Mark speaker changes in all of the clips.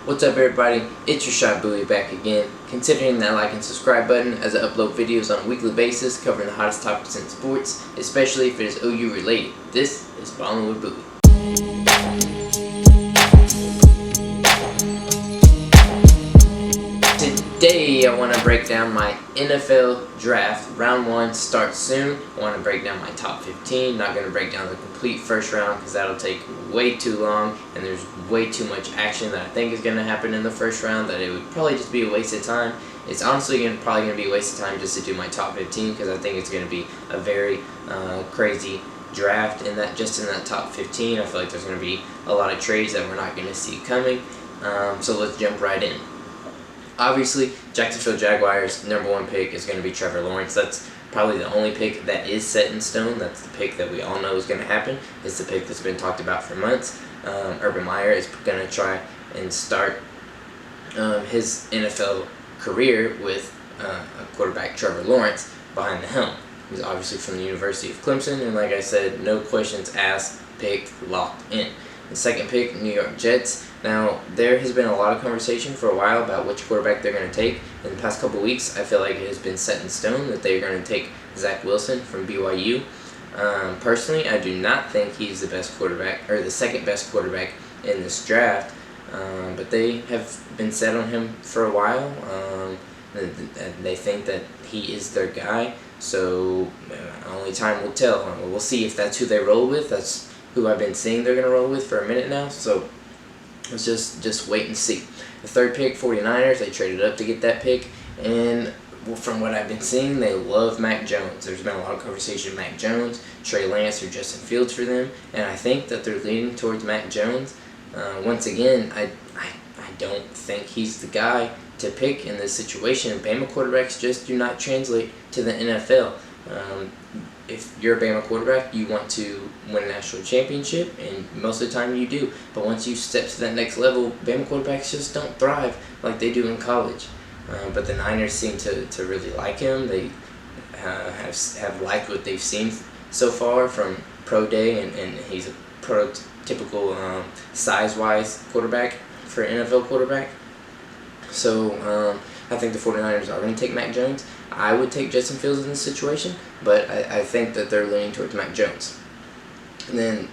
Speaker 1: What's up, everybody? It's your shot Buie back again. Considering that like and subscribe button as I upload videos on a weekly basis covering the hottest topics in sports, especially if it is OU related. This is Ballin' with Buie. Today I want to break down my NFL draft. Round 1 starts soon. I want to break down my top 15. Not going to break down the complete first round because that'll take way too long and there's way too much action that I think is going to happen in the first round that it would probably just be a waste of time. It's honestly probably going to be a waste of time just to do my top 15 because I think it's going to be a very crazy draft in that top 15. I feel like there's going to be a lot of trades that we're not going to see coming. So let's jump right in. Obviously, Jacksonville Jaguars' number 1 pick is going to be Trevor Lawrence. That's probably the only pick that is set in stone. That's the pick that we all know is going to happen. It's the pick that's been talked about for months. Urban Meyer is going to try and start his NFL career with a quarterback, Trevor Lawrence, behind the helm. He's obviously from the University of Clemson, and like I said, no questions asked, pick locked in. The second pick, New York Jets. Now, there has been a lot of conversation for a while about which quarterback they're going to take. In the past couple weeks, I feel like it has been set in stone that they're going to take Zach Wilson from BYU. Personally, I do not think he's the best quarterback, or the second best quarterback in this draft, but they have been set on him for a while. They think that he is their guy, so only time will tell. We'll see if that's who they roll with. That's who I've been seeing they're going to roll with for a minute now, so let's just wait and see. The third pick, 49ers, they traded up to get that pick, and from what I've been seeing, they love Mac Jones. There's been a lot of conversation of Mac Jones, Trey Lance, or Justin Fields for them, and I think that they're leaning towards Mac Jones. Once again, I don't think he's the guy to pick in this situation. Bama quarterbacks just do not translate to the NFL. If you're a Bama quarterback, you want to win a national championship, and most of the time you do. But once you step to that next level, Bama quarterbacks just don't thrive like they do in college. But the Niners seem to really like him. They have liked what they've seen so far from Pro Day, and he's a prototypical size-wise quarterback for an NFL quarterback. So I think the 49ers are going to take Mac Jones. I would take Justin Fields in this situation, but I think that they're leaning towards Mac Jones. And then,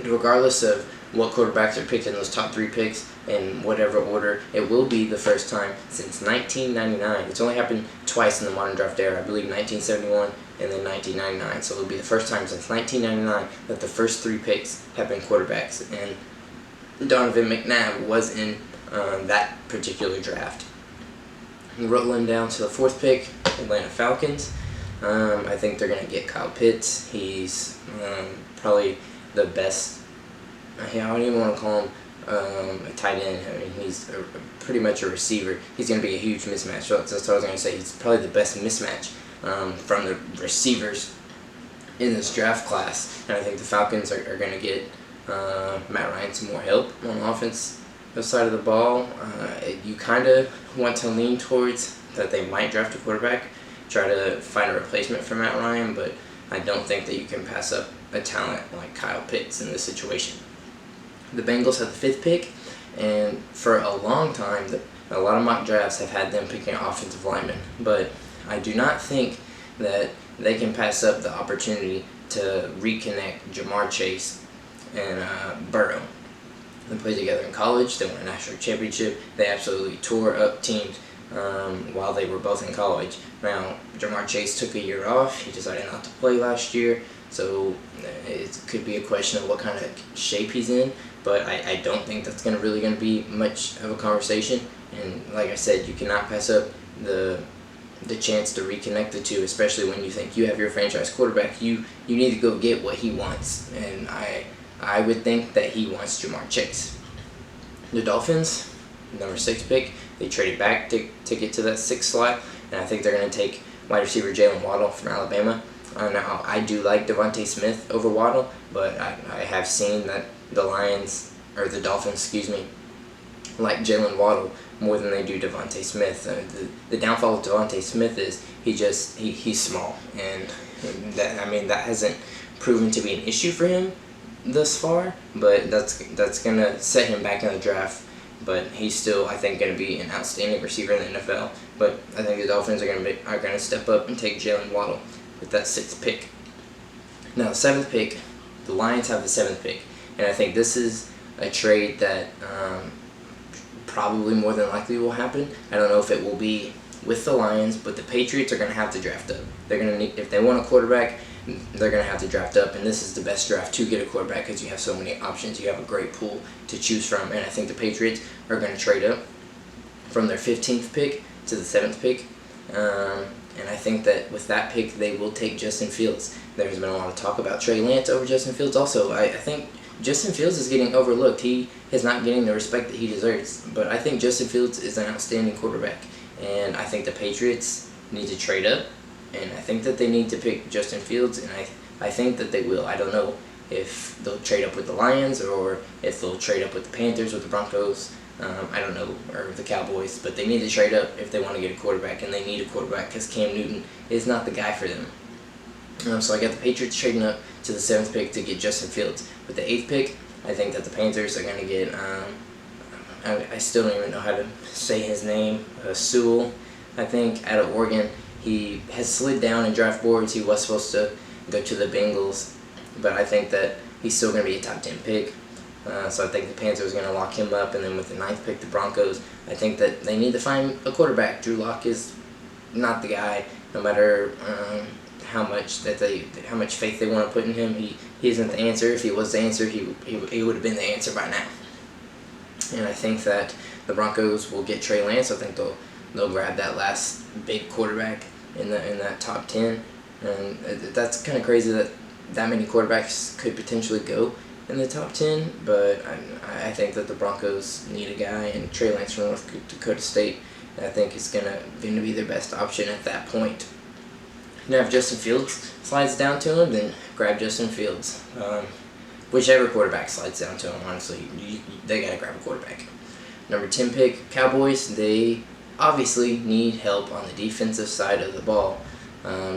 Speaker 1: regardless of what quarterbacks are picked in those top 3 picks, in whatever order, it will be the first time since 1999. It's only happened twice in the modern draft era. I believe 1971 and then 1999. So it'll be the first time since 1999 that the first 3 picks have been quarterbacks. And Donovan McNabb was in that particular draft. Rolling down to the 4th pick, Atlanta Falcons. I think they're going to get Kyle Pitts. He's probably the best. I don't even want to call him a tight end. I mean, he's pretty much a receiver. He's going to be a huge mismatch. So that's what I was going to say. He's probably the best mismatch from the receivers in this draft class. And I think the Falcons are going to get Matt Ryan some more help on the offense side of the ball. You kind of want to lean towards that they might draft a quarterback, try to find a replacement for Matt Ryan, but I don't think that you can pass up a talent like Kyle Pitts in this situation. The Bengals have the 5th pick, and for a long time, a lot of mock drafts have had them picking an offensive lineman, but I do not think that they can pass up the opportunity to reconnect Jamar Chase and Burrow. They played together in college. They won a national championship. They absolutely tore up teams while they were both in college. Now, Jamar Chase took a year off. He decided not to play last year, so it could be a question of what kind of shape he's in, but I don't think that's really going to be much of a conversation. And like I said, you cannot pass up the chance to reconnect the two, especially when you think you have your franchise quarterback. You need to go get what he wants, and I would think that he wants Jamar Chase. The Dolphins, number 6 pick, they traded back to get to that 6th slot, and I think they're going to take wide receiver Jalen Waddle from Alabama. Now, I do like Devontae Smith over Waddle, but I have seen that the Dolphins, like Jalen Waddle more than they do Devontae Smith. The downfall of Devontae Smith is he's small, and that hasn't proven to be an issue for him thus far, but that's gonna set him back in the draft but he's still, I think, going to be an outstanding receiver in the NFL. But I think the Dolphins are going to step up and take Jalen Waddle with that 6th pick. Now, the 7th pick, the Lions have the 7th pick, and I think this is a trade that probably more than likely will happen. I don't know if it will be with the Lions, but the Patriots are going to have to draft up. They're going to need, if they want a quarterback, they're going to have to draft up, and this is the best draft to get a quarterback because you have so many options. You have a great pool to choose from, and I think the Patriots are going to trade up from their 15th pick to the 7th pick, and I think that with that pick, they will take Justin Fields. There's been a lot of talk about Trey Lance over Justin Fields also. I think Justin Fields is getting overlooked. He is not getting the respect that he deserves, but I think Justin Fields is an outstanding quarterback, and I think the Patriots need to trade up, and I think that they need to pick Justin Fields, and I think that they will. I don't know if they'll trade up with the Lions or if they'll trade up with the Panthers or the Broncos. I don't know, or the Cowboys, but they need to trade up if they want to get a quarterback, and they need a quarterback because Cam Newton is not the guy for them. So I got the Patriots trading up to the 7th pick to get Justin Fields. With the 8th pick, I think that the Panthers are going to get, I still don't even know how to say his name, Sewell, I think, out of Oregon. He has slid down in draft boards. He was supposed to go to the Bengals, but I think that he's still going to be a top 10 pick. So I think the Panthers are going to lock him up, and then with the 9th pick, the Broncos, I think that they need to find a quarterback. Drew Lock is not the guy, no matter how much faith they want to put in him. He isn't the answer. If he was the answer, he would have been the answer by now. And I think that the Broncos will get Trey Lance. I think they'll grab that last big quarterback in that top 10. And that's kind of crazy that many quarterbacks could potentially go in the top 10, but I think that the Broncos need a guy, and Trey Lance from North Dakota State, I think, is going to be their best option at that point. Now, if Justin Fields slides down to him, then grab Justin Fields. Whichever quarterback slides down to him, honestly, they got to grab a quarterback. Number 10 pick, Cowboys, they obviously need help on the defensive side of the ball.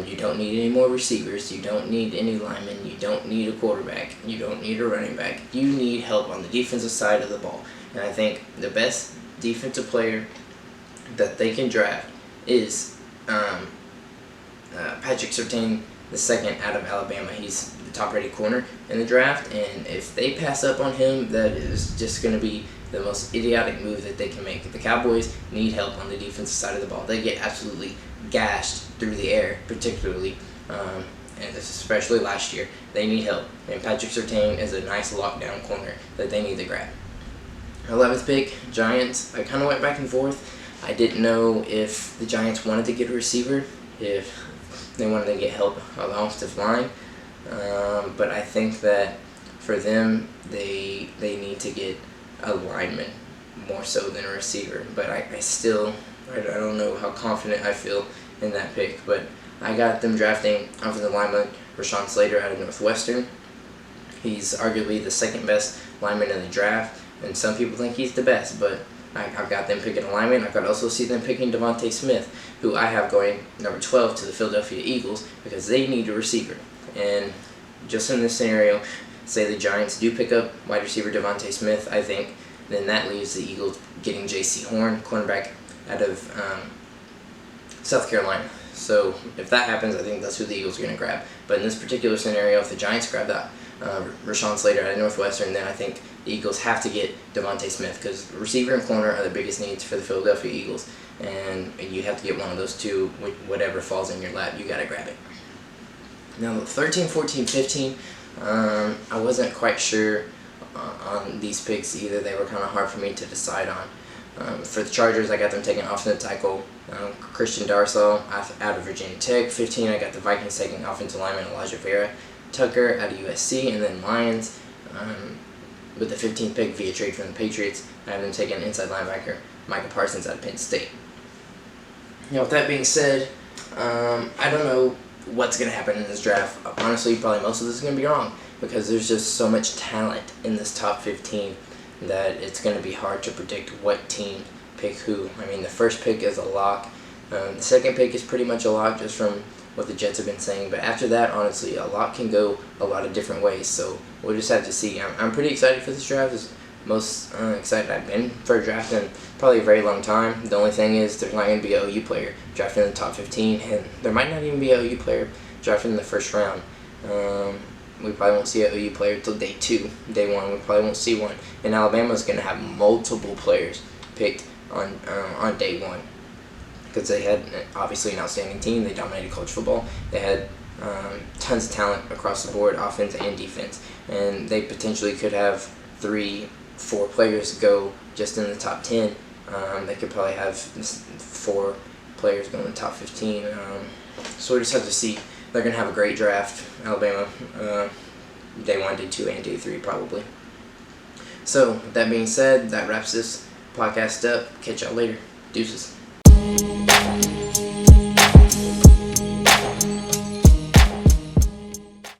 Speaker 1: You don't need any more receivers. You don't need any linemen. You don't need a quarterback. You don't need a running back. You need help on the defensive side of the ball. And I think the best defensive player that they can draft is Patrick Surtain II out of Alabama. He's the top-rated corner in the draft, and if they pass up on him, that is just going to be the most idiotic move that they can make. The Cowboys need help on the defensive side of the ball. They get absolutely gashed through the air, particularly, and especially last year. They need help, and Patrick Surtain is a nice lockdown corner that they need to grab. 11th pick, Giants. I kind of went back and forth. I didn't know if the Giants wanted to get a receiver, if they wanted to get help on the offensive line, but I think that for them, they need to get a lineman more so than a receiver. But I don't know how confident I feel in that pick, but I got them drafting offensive lineman Rashawn Slater out of Northwestern. He's arguably the second best lineman in the draft, and some people think he's the best, but I've got them picking a lineman. I could also see them picking Devontae Smith, who I have going number 12 to the Philadelphia Eagles, because they need a receiver. And just in this scenario, say the Giants do pick up wide receiver Devontae Smith, I think, then that leaves the Eagles getting J.C. Horn, cornerback out of South Carolina. So if that happens, I think that's who the Eagles are going to grab. But in this particular scenario, if the Giants grab that Rashawn Slater out of Northwestern, then I think the Eagles have to get Devontae Smith, because receiver and corner are the biggest needs for the Philadelphia Eagles, and you have to get one of those two. Whatever falls in your lap, you got to grab it. Now, 13, 14, 15, I wasn't quite sure on these picks either. They were kind of hard for me to decide on. For the Chargers, I got them taking offensive tackle Christian Darrisaw out of Virginia Tech. 15, I got the Vikings taking offensive lineman Elijah Vera Tucker out of USC. And then Lions, with the 15th pick via trade from the Patriots, I have them taking inside linebacker Micah Parsons out of Penn State. Now, with that being said, I don't know what's going to happen in this draft. Honestly, probably most of this is going to be wrong, because there's just so much talent in this top 15 that it's going to be hard to predict what team pick who. I mean, the first pick is a lock. The second pick is pretty much a lock just from what the Jets have been saying. But after that, honestly, a lot can go a lot of different ways. So we'll just have to see. I'm pretty excited for this draft. most excited I've been for a draft in probably a very long time. The only thing is there's not going to be an OU player drafted in the top 15, and there might not even be an OU player drafted in the first round. We probably won't see an OU player until day 2. Day 1, we probably won't see one. And Alabama's going to have multiple players picked on day 1. Because they had obviously an outstanding team. They dominated college football. They had tons of talent across the board, offense and defense. And they potentially could have 3-4 players go just in the top 10. They could probably have 4 players go in the top 15. So we just have to see. They're going to have a great draft, Alabama, day 1, day 2, and day 3 probably. So, with that being said, that wraps this podcast up. Catch y'all later. Deuces.